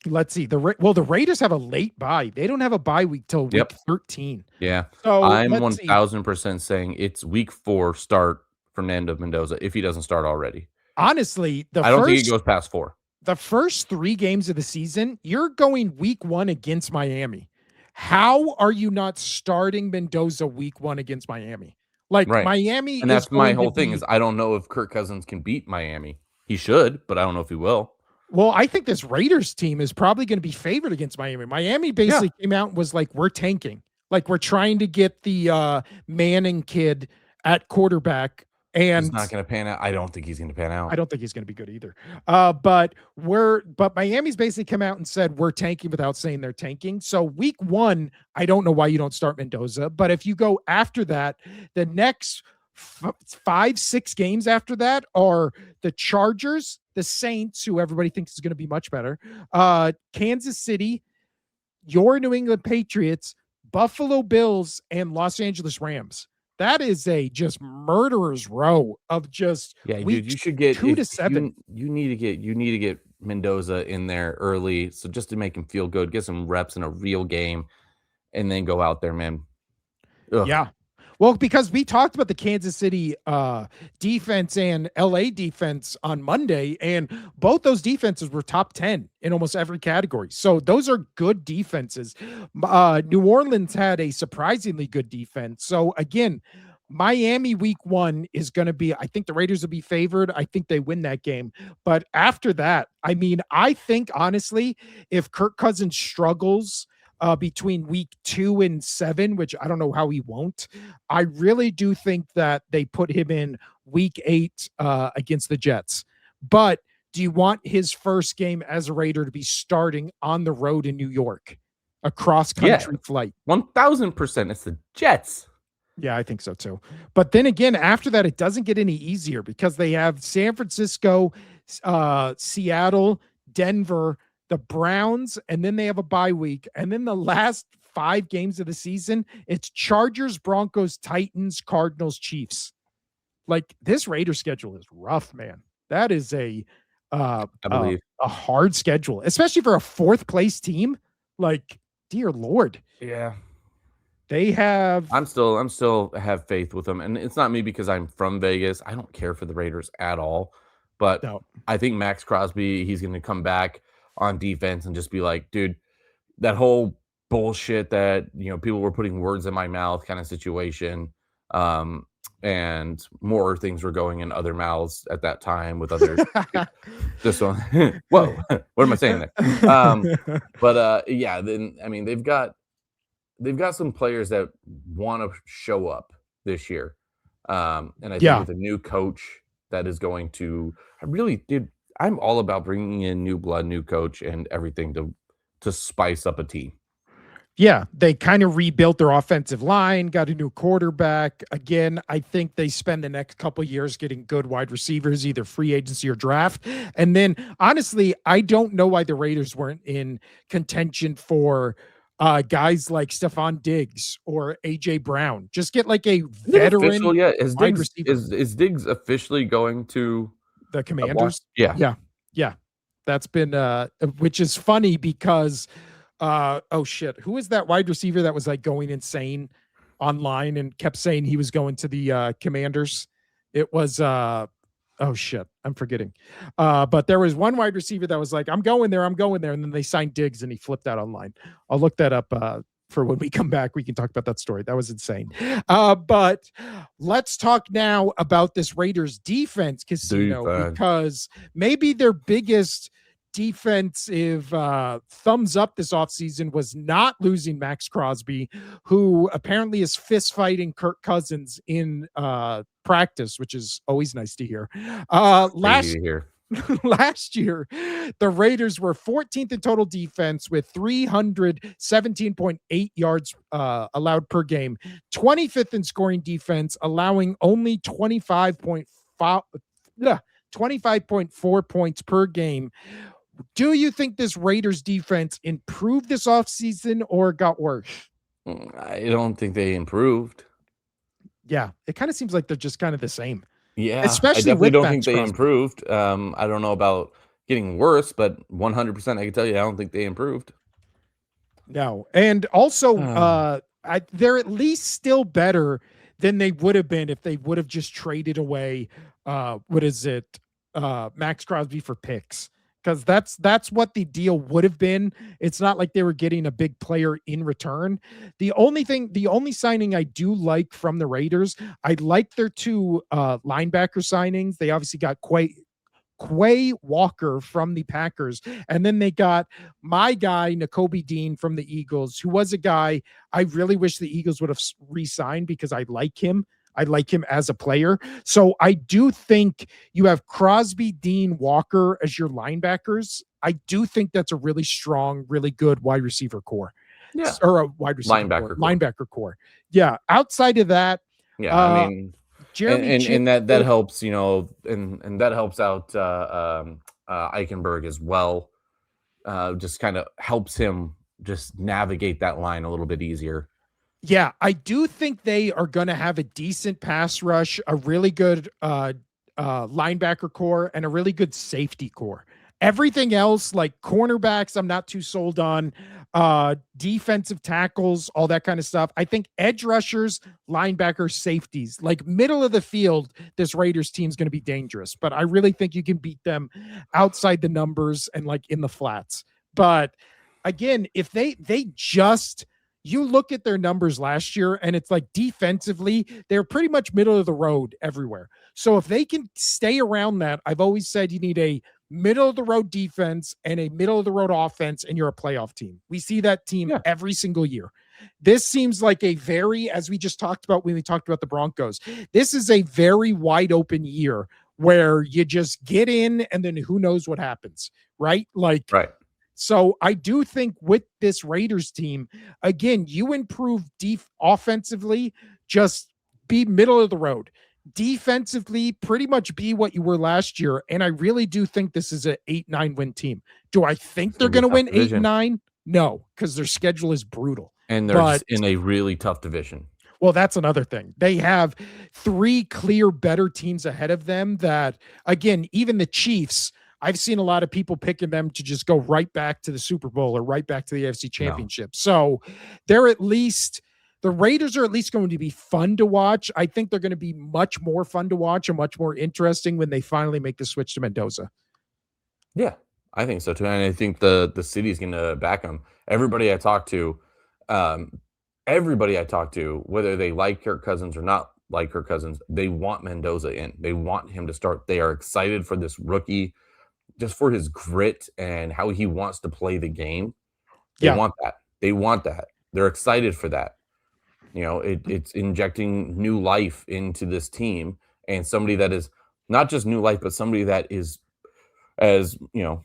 [SPEAKER 1] Let's see. The Raiders have a late bye. They don't have a bye week till week 13.
[SPEAKER 2] Yeah.
[SPEAKER 1] So
[SPEAKER 2] I'm 1000% saying it's week 4 start Fernando Mendoza if he doesn't start already.
[SPEAKER 1] Honestly,
[SPEAKER 2] I don't think he goes past 4.
[SPEAKER 1] The first 3 games of the season, you're going week 1 against Miami. How are you not starting Mendoza week 1 against Miami? Like Miami,
[SPEAKER 2] and that's my whole thing is I don't know if Kirk Cousins can beat Miami. He should, but I don't know if he will.
[SPEAKER 1] Well, I think this Raiders team is probably going to be favored against Miami. Miami basically came out and was like, we're tanking. Like, we're trying to get the Manning kid at quarterback. And
[SPEAKER 2] he's not going to pan out. I don't think he's going to pan out.
[SPEAKER 1] I don't think he's going to be good either. But Miami's basically come out and said we're tanking without saying they're tanking. So week 1, I don't know why you don't start Mendoza. But if you go after that, the next 5-6 games after that are the Chargers, the Saints, who everybody thinks is going to be much better, Kansas City, your New England Patriots, Buffalo Bills, and Los Angeles Rams. That is a just murderer's row of just
[SPEAKER 2] dude. You should get
[SPEAKER 1] 2 to 7.
[SPEAKER 2] You need to get Mendoza in there early, so just to make him feel good, get some reps in a real game, and then go out there, man. Ugh.
[SPEAKER 1] Yeah. Well, because we talked about the Kansas City defense and LA defense on Monday, and both those defenses were top 10 in almost every category. So those are good defenses. New Orleans had a surprisingly good defense. So again, Miami week 1 is going to be, I think the Raiders will be favored. I think they win that game. But after that, I mean, I think honestly, if Kirk Cousins struggles between week 2 and 7, which I don't know how he won't. I really do think that they put him in week 8 against the Jets. But do you want his first game as a Raider to be starting on the road in New York? A cross-country flight.
[SPEAKER 2] 1,000%. It's the Jets.
[SPEAKER 1] Yeah, I think so too. But then again, after that, it doesn't get any easier because they have San Francisco, Seattle, Denver, the Browns, and then they have a bye week. And then the last 5 games of the season, it's Chargers, Broncos, Titans, Cardinals, Chiefs. Like, this Raider schedule is rough, man. That is a hard schedule, especially for a 4th place team. Like, dear Lord.
[SPEAKER 2] Yeah.
[SPEAKER 1] They have.
[SPEAKER 2] I'm still have faith with them, and it's not me because I'm from Vegas. I don't care for the Raiders at all, but
[SPEAKER 1] No.
[SPEAKER 2] I think Max Crosby, he's going to come back on defense and just be like, dude, that whole bullshit that people were putting words in my mouth kind of situation, and more things were going in other mouths at that time with other. This one, whoa, what am I saying there? But yeah, then I mean they've got some players that want to show up this year. And I think with a new coach that is going to I'm all about bringing in new blood, new coach, and everything to spice up a team.
[SPEAKER 1] Yeah, they kind of rebuilt their offensive line, got a new quarterback. Again, I think they spend the next couple of years getting good wide receivers, either free agency or draft. And then, honestly, I don't know why the Raiders weren't in contention for guys like Stephon Diggs or AJ Brown. Just get like a veteran wide receiver.
[SPEAKER 2] Is Diggs officially going to
[SPEAKER 1] the Commanders?
[SPEAKER 2] Yeah.
[SPEAKER 1] That's been which is funny because oh shit, who is that wide receiver that was like going insane online and kept saying he was going to the Commanders? It was oh shit, I'm forgetting. But there was one wide receiver that was like, I'm going there. And then they signed Diggs and he flipped out online. I'll look that up for when we come back. We can talk about that story. That was insane. But let's talk now about this Raiders defense, Casino, because maybe their biggest defensive thumbs up this offseason was not losing Max Crosby, who apparently is fist fighting Kirk Cousins in practice, which is always nice to hear. Last year, the Raiders were 14th in total defense with 317.8 yards allowed per game, 25th in scoring defense, allowing only 25.4 points per game. Do you think this Raiders defense improved this offseason or got worse?
[SPEAKER 2] I don't think they improved.
[SPEAKER 1] Yeah, it kind of seems like they're just kind of the same.
[SPEAKER 2] Yeah,
[SPEAKER 1] especially
[SPEAKER 2] I definitely don't
[SPEAKER 1] Max
[SPEAKER 2] think they
[SPEAKER 1] Crosby.
[SPEAKER 2] improved. I don't know about getting worse, but 100% I can tell you I don't think they improved.
[SPEAKER 1] No, and also they're at least still better than they would have been if they would have just traded away Max Crosby for picks. Because that's what the deal would have been. It's not like they were getting a big player in return. The only signing I do like from the Raiders, I like their 2 linebacker signings. They obviously got Quay Walker from the Packers, and then they got my guy Nakobe Dean from the Eagles, who was a guy I really wish the Eagles would have re-signed because I like him. I like him as a player. So I do think you have Crosby, Dean, Walker as your linebackers. I do think that's a really strong, really good wide receiver core.
[SPEAKER 2] Yeah.
[SPEAKER 1] Or a wide receiver linebacker core. Yeah. Outside of that,
[SPEAKER 2] I mean,
[SPEAKER 1] Jeremy
[SPEAKER 2] and that helps, and that helps out Eichenberg as well. Just kind of helps him just navigate that line a little bit easier.
[SPEAKER 1] Yeah, I do think they are going to have a decent pass rush, a really good linebacker core, and a really good safety core. Everything else, like cornerbacks, I'm not too sold on. Defensive tackles, all that kind of stuff. I think edge rushers, linebackers, safeties, like middle of the field, this Raiders team is going to be dangerous. But I really think you can beat them outside the numbers and like in the flats. But again, if they just you look at their numbers last year and it's like defensively, they're pretty much middle of the road everywhere. So if they can stay around that, I've always said you need a middle of the road defense and a middle of the road offense, and you're a playoff team. We see that team
[SPEAKER 2] Yeah.
[SPEAKER 1] every single year. This seems like a very, as we just talked about when we talked about the Broncos, this is a very wide open year where you just get in and then who knows what happens, right? Like,
[SPEAKER 2] Right.
[SPEAKER 1] so I do think with this Raiders team, again, you improve offensively, just be middle of the road. Defensively, pretty much be what you were last year. And I really do think this is an 8-9 win team. Do I think they're going to win 8-9? No, because their schedule is brutal.
[SPEAKER 2] And they're just in a really tough division.
[SPEAKER 1] Well, that's another thing. They have 3 clear better teams ahead of them that, again, even the Chiefs, I've seen a lot of people picking them to just go right back to the Super Bowl or right back to the AFC Championship. No. So they're at least, the Raiders are at least going to be fun to watch. I think they're going to be much more fun to watch and much more interesting when they finally make the switch to Mendoza.
[SPEAKER 2] Yeah, I think so too. And I think the city's going to back them. Everybody I talk to, whether they like Kirk Cousins or not like Kirk Cousins, they want Mendoza in. They want him to start. They are excited for this rookie, just for his grit and how he wants to play the game. They want that. They want that. They're excited for that. You know, it's injecting new life into this team, and somebody that is not just new life, but somebody that is, as you know,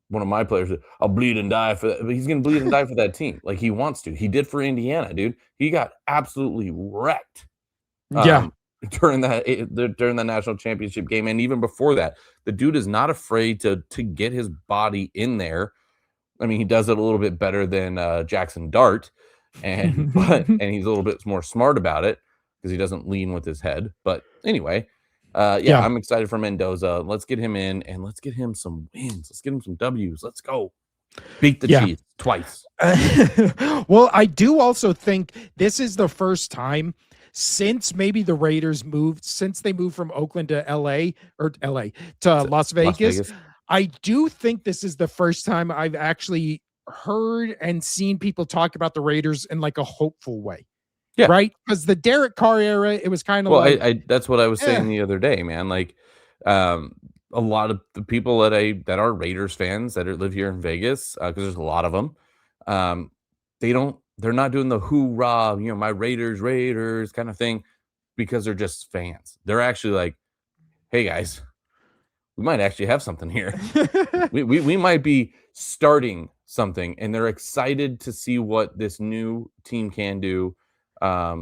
[SPEAKER 2] one of my players, I'll bleed and die for that. But he's going to bleed and die for that team. Like he wants to. He did for Indiana, dude. He got absolutely wrecked. During the national championship game, and even before that, the dude is not afraid to get his body in there. I mean, he does it a little bit better than Jackson Dart, and he's a little bit more smart about it because he doesn't lean with his head. But anyway, I'm excited for Mendoza. Let's get him in and let's get him some wins. Let's get him some W's. Let's go beat the Chiefs twice.
[SPEAKER 1] Well, I do also think this is the first time since maybe the Raiders moved from Oakland to Las Vegas. I do think this is the first time I've actually heard and seen people talk about the Raiders in like a hopeful way. Yeah. Right? Because the Derek Carr era, it was kind of
[SPEAKER 2] I that's what I was saying the other day, man. Like a lot of the people that are Raiders fans that live here in Vegas, because there's a lot of them, they're not doing the hoorah, my Raiders kind of thing, because they're just fans. They're actually like, hey guys, we might actually have something here. we might be starting something, and they're excited to see what this new team can do. I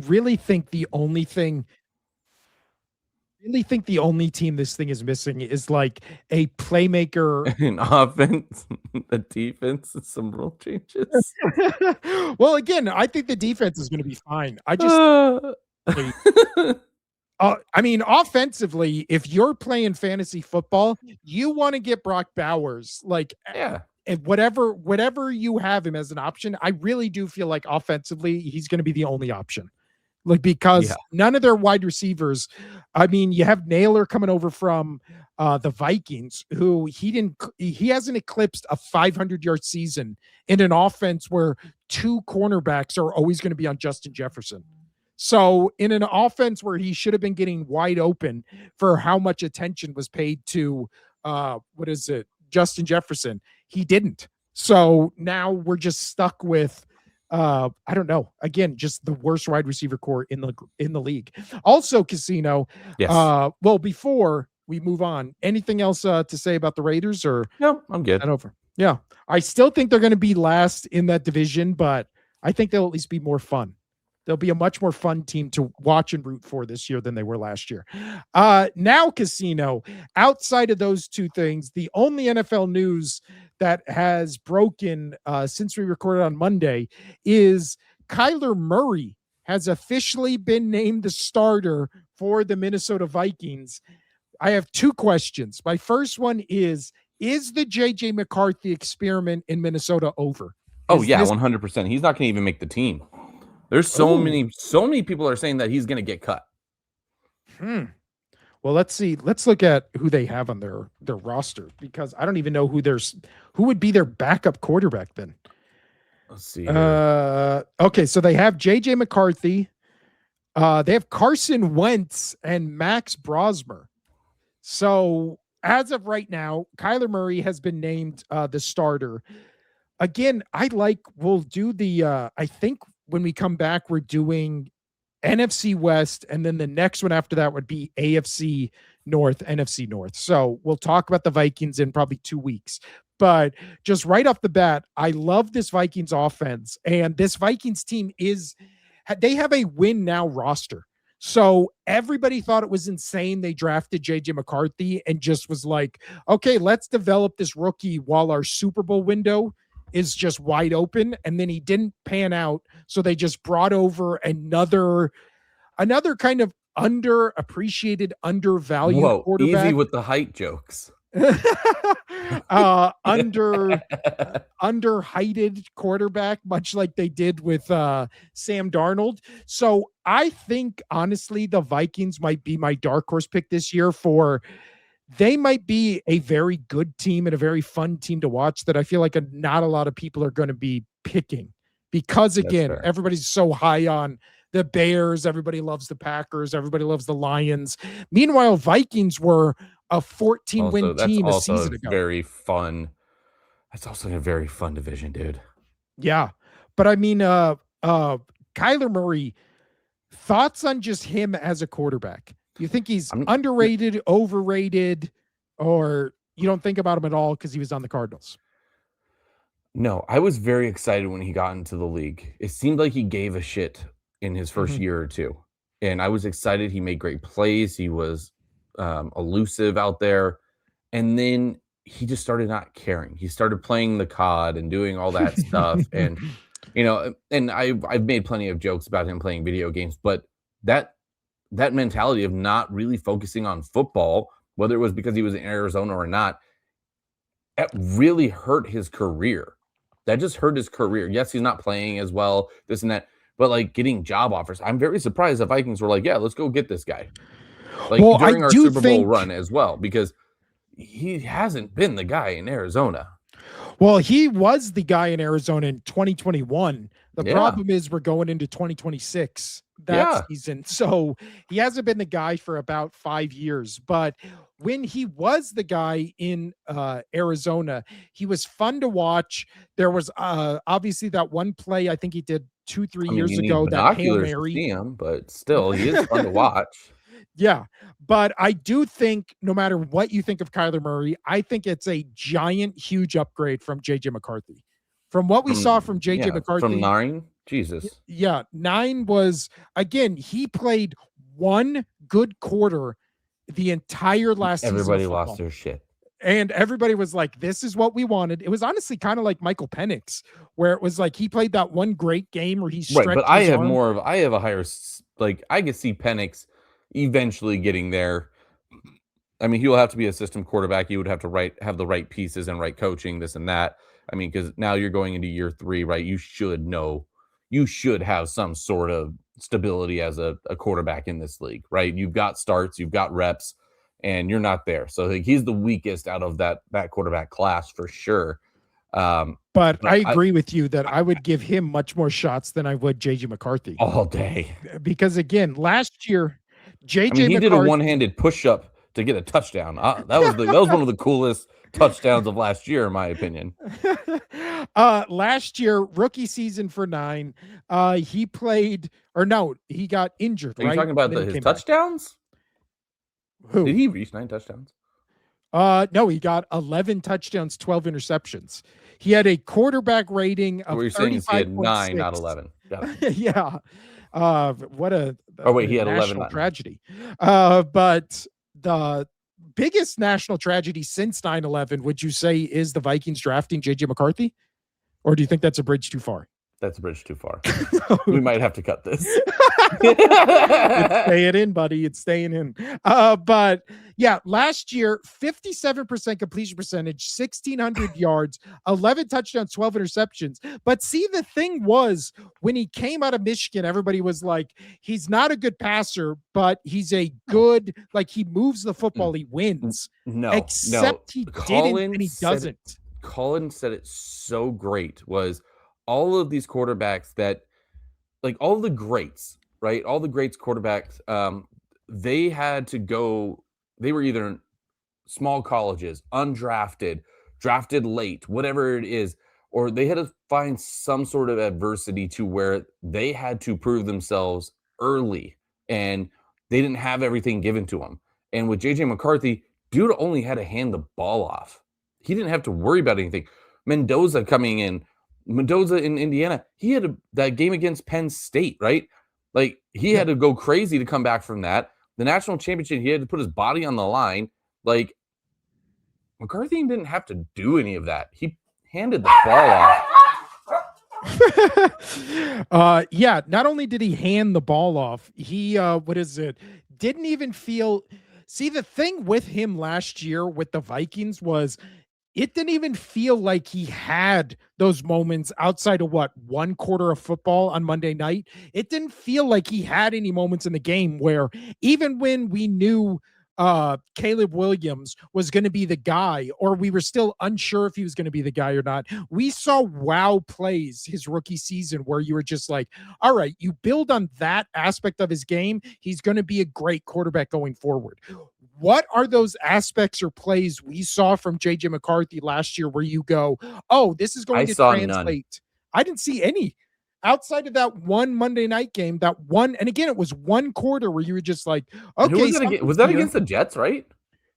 [SPEAKER 1] really think the only team this thing is missing is like a playmaker,
[SPEAKER 2] an offense, a defense, and some rule changes.
[SPEAKER 1] Well, again, I think the defense is going to be fine. I mean, offensively, if you're playing fantasy football, you want to get Brock Bowers, and whatever you have him as an option. I really do feel like offensively, he's going to be the only option. Because none of their wide receivers, I mean, you have Naylor coming over from the Vikings, who he hasn't eclipsed a 500-yard season in an offense where 2 cornerbacks are always going to be on Justin Jefferson. So in an offense where he should have been getting wide open for how much attention was paid to, Justin Jefferson, he didn't. So now we're just stuck with, I don't know. Again, just the worst wide receiver core in the league. Also, Casino.
[SPEAKER 2] Yes.
[SPEAKER 1] Well, before we move on, anything else to say about the Raiders? Or
[SPEAKER 2] no, I'm good.
[SPEAKER 1] Over. Yeah, I still think they're going to be last in that division, but I think they'll at least be more fun. They'll be a much more fun team to watch and root for this year than they were last year. Now, Casino. Outside of those two things, the only NFL news that has broken since we recorded on Monday is Kyler Murray has officially been named the starter for the Minnesota Vikings. I have 2 questions. My first one is the JJ McCarthy experiment in Minnesota over?
[SPEAKER 2] 100%. He's not going to even make the team. There's so many people are saying that he's going to get cut.
[SPEAKER 1] Well, let's see. Let's look at who they have on their roster because I don't even know who would be their backup quarterback then.
[SPEAKER 2] Let's see here.
[SPEAKER 1] Okay, so they have JJ McCarthy. They have Carson Wentz and Max Brosmer. So as of right now, Kyler Murray has been named the starter. Again, we'll do I think when we come back, we're doing NFC West, and then the next one after that would be AFC North, NFC North. So we'll talk about the Vikings in probably 2 weeks. But just right off the bat, I love this Vikings offense, and this Vikings team they have a win now roster. So everybody thought it was insane. They drafted JJ McCarthy and just was like, okay, let's develop this rookie while our Super Bowl window is just wide open. And then he didn't pan out. So they just brought over another kind of underappreciated, undervalued quarterback.
[SPEAKER 2] Easy with the height jokes.
[SPEAKER 1] Underheighted quarterback, much like they did with Sam Darnold. So I think honestly, the Vikings might be my dark horse pick this year they might be a very good team and a very fun team to watch that I feel like not a lot of people are going to be picking because again, everybody's so high on the Bears. Everybody loves the Packers. Everybody loves the Lions. Meanwhile, Vikings were a 14-win team a season ago.
[SPEAKER 2] Very fun. That's also a very fun division, dude.
[SPEAKER 1] Yeah. But I mean, Kyler Murray, thoughts on just him as a quarterback? You think he's underrated, overrated, or you don't think about him at all because he was on the Cardinals?
[SPEAKER 2] No, I was very excited when he got into the league. It seemed like he gave a shit in his first year or two. And I was excited. He made great plays. He was elusive out there. And then he just started not caring. He started playing the COD and doing all that stuff. And, and I've made plenty of jokes about him playing video games, but that mentality of not really focusing on football, whether it was because he was in Arizona or not, it really hurt his career. That just hurt his career. Yes, he's not playing as well, this and that, but like getting job offers. I'm very surprised the Vikings were like, yeah, let's go get this guy. Like during our Super Bowl run as well, because he hasn't been the guy in Arizona.
[SPEAKER 1] Well, he was the guy in Arizona in 2021. The problem is we're going into 2026 that season. So he hasn't been the guy for about 5 years. But when he was the guy in Arizona, he was fun to watch. There was obviously that one play I think he did 2-3 years ago, that Hail Mary.
[SPEAKER 2] See him, but still, he is fun to watch.
[SPEAKER 1] Yeah, but I do think no matter what you think of Kyler Murray, I think it's a giant, huge upgrade from JJ McCarthy. From what we saw from JJ McCarthy.
[SPEAKER 2] From 9? Jesus.
[SPEAKER 1] Yeah, 9 was, again, he played one good quarter the entire last season.
[SPEAKER 2] Everybody lost their shit.
[SPEAKER 1] And everybody was like, this is what we wanted. It was honestly kind of like Michael Penix, where it was like he played that one great game where he stretched
[SPEAKER 2] but I have a higher, like, I could see Penix eventually getting there. I mean, he will have to be a system quarterback. He would have to have the right pieces and right coaching, this and that. I mean, because now you're going into year 3, right? You should have some sort of stability as a quarterback in this league, right? You've got starts, you've got reps, and you're not there. So like, he's the weakest out of that quarterback class for sure.
[SPEAKER 1] But I agree with you that I would give him much more shots than I would JJ McCarthy
[SPEAKER 2] all day.
[SPEAKER 1] Because again, last year,
[SPEAKER 2] he did a one-handed push-up to get a touchdown. That was one of the coolest touchdowns of last year, in my opinion.
[SPEAKER 1] Last year, rookie season for 9, he got injured.
[SPEAKER 2] Are you talking about his touchdowns?
[SPEAKER 1] Who?
[SPEAKER 2] Did he reach 9 touchdowns?
[SPEAKER 1] No, he got 11 touchdowns, 12 interceptions. He had a quarterback rating of 35.6. What you're saying is he had
[SPEAKER 2] 9, not 11.
[SPEAKER 1] Yeah. What a
[SPEAKER 2] he had 11
[SPEAKER 1] tragedy. But the biggest national tragedy since 9/11, would you say, is the Vikings drafting JJ McCarthy? Or do you think that's a bridge too far?
[SPEAKER 2] That's a bridge too far. We might have to cut this.
[SPEAKER 1] It's staying in, buddy. It's staying in. But yeah, last year, 57% completion percentage, 1,600 yards, 11 touchdowns, 12 interceptions. But see, the thing was, when he came out of Michigan, everybody was like, he's not a good passer, but he's a good, like, he moves the football, he wins.
[SPEAKER 2] No,
[SPEAKER 1] Except he didn't, and he doesn't.
[SPEAKER 2] Colin said it so great, was all of these quarterbacks that, like, all the greats, right? All the greats quarterbacks, they had to go, they were either in small colleges, undrafted, drafted late, whatever it is, or they had to find some sort of adversity to where they had to prove themselves early, and they didn't have everything given to them. And with JJ McCarthy, dude only had to hand the ball off. He didn't have to worry about anything. Mendoza in Indiana, he had that game against Penn State, right? Like, he had to go crazy to come back from that. The national championship, he had to put his body on the line. Like, McCarthy didn't have to do any of that. He handed the ball
[SPEAKER 1] off. Yeah, not only did he hand the ball off, he didn't even feel. See, the thing with him last year with the Vikings was, it didn't even feel like he had those moments outside of one quarter of football on Monday night. It didn't feel like he had any moments in the game where, even when we knew Caleb Williams was going to be the guy, or we were still unsure if he was going to be the guy or not, we saw wow plays his rookie season where you were just like, all right, you build on that aspect of his game, he's going to be a great quarterback going forward. What are those aspects or plays we saw from JJ McCarthy last year where you go, oh, this is going to translate? None. I didn't see any outside of that one Monday night game, that one. And again, it was one quarter where you were just like, okay.
[SPEAKER 2] Was that against the Jets, right?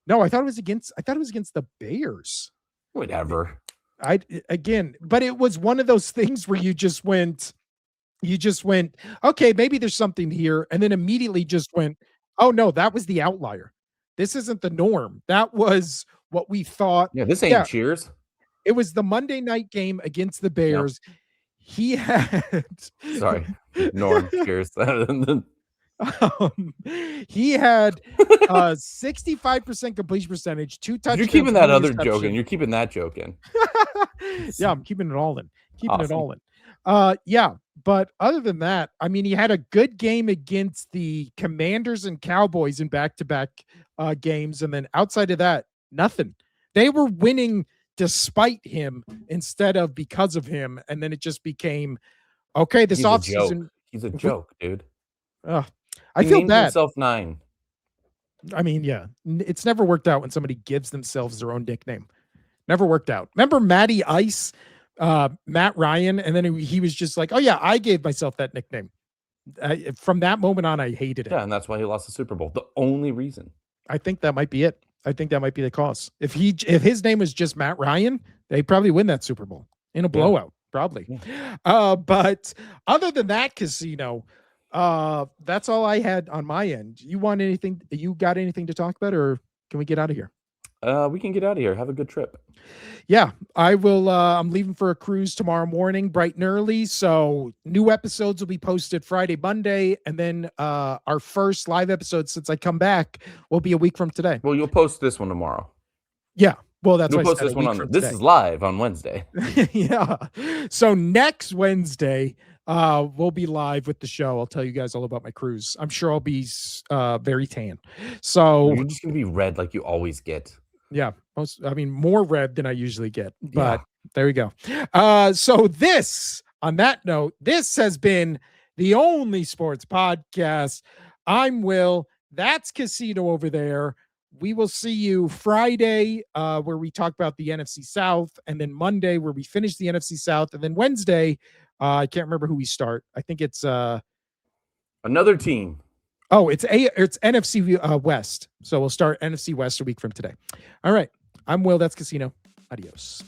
[SPEAKER 1] No, I thought it was against the Bears.
[SPEAKER 2] Whatever.
[SPEAKER 1] But it was one of those things where you just went, okay, maybe there's something here. And then immediately just went, oh no, that was the outlier. This isn't the norm. That was what we thought.
[SPEAKER 2] Yeah, this ain't Cheers.
[SPEAKER 1] It was the Monday night game against the Bears. Yep. He had
[SPEAKER 2] Norm Cheers.
[SPEAKER 1] He had 65% completion percentage, 2 touchdowns.
[SPEAKER 2] You're keeping that other joke in. You're keeping that joke in.
[SPEAKER 1] Yeah, I'm keeping it all in. It all in. Yeah. But other than that, I mean, he had a good game against the Commanders and Cowboys in back-to-back games. And then outside of that, nothing. They were winning despite him instead of because of him. And then it just became, okay, this offseason.
[SPEAKER 2] He's a joke, dude.
[SPEAKER 1] I feel bad.
[SPEAKER 2] Himself 9.
[SPEAKER 1] I mean, yeah, it's never worked out when somebody gives themselves their own nickname. Never worked out. Remember Matty Ice? Matt Ryan, and then he was just like, oh yeah, I gave myself that nickname. From that moment on, I hated it.
[SPEAKER 2] Yeah, and that's why he lost the Super Bowl. The only reason.
[SPEAKER 1] I think that might be it. I think that might be the cause. If his name was just Matt Ryan, they probably win that Super Bowl in a blowout, probably. Yeah. But other than that, Casino, that's all I had on my end. You got anything to talk about, or can we get out of here?
[SPEAKER 2] We can get out of here. Have a good trip.
[SPEAKER 1] Yeah, I will. I'm leaving for a cruise tomorrow morning, bright and early. So new episodes will be posted Friday, Monday, and then our first live episode since I come back will be a week from today.
[SPEAKER 2] Well, you'll post this one tomorrow.
[SPEAKER 1] Yeah. Well, that's why
[SPEAKER 2] you'll post this one on. This is live on Wednesday.
[SPEAKER 1] Yeah. So next Wednesday, we'll be live with the show. I'll tell you guys all about my cruise. I'm sure I'll be very tan. So
[SPEAKER 2] you're just gonna be red like you always get.
[SPEAKER 1] Yeah, more red than I usually get, but There we go. So on that note, this has been the Only Sports Podcast. I'm Will. That's Casino over there. We will see you Friday, where we talk about the NFC South, and then Monday where we finish the NFC South, and then Wednesday, I can't remember who we start. I think it's
[SPEAKER 2] another team.
[SPEAKER 1] Oh, it's NFC West. So we'll start NFC West a week from today. All right. I'm Will. That's Casino. Adios.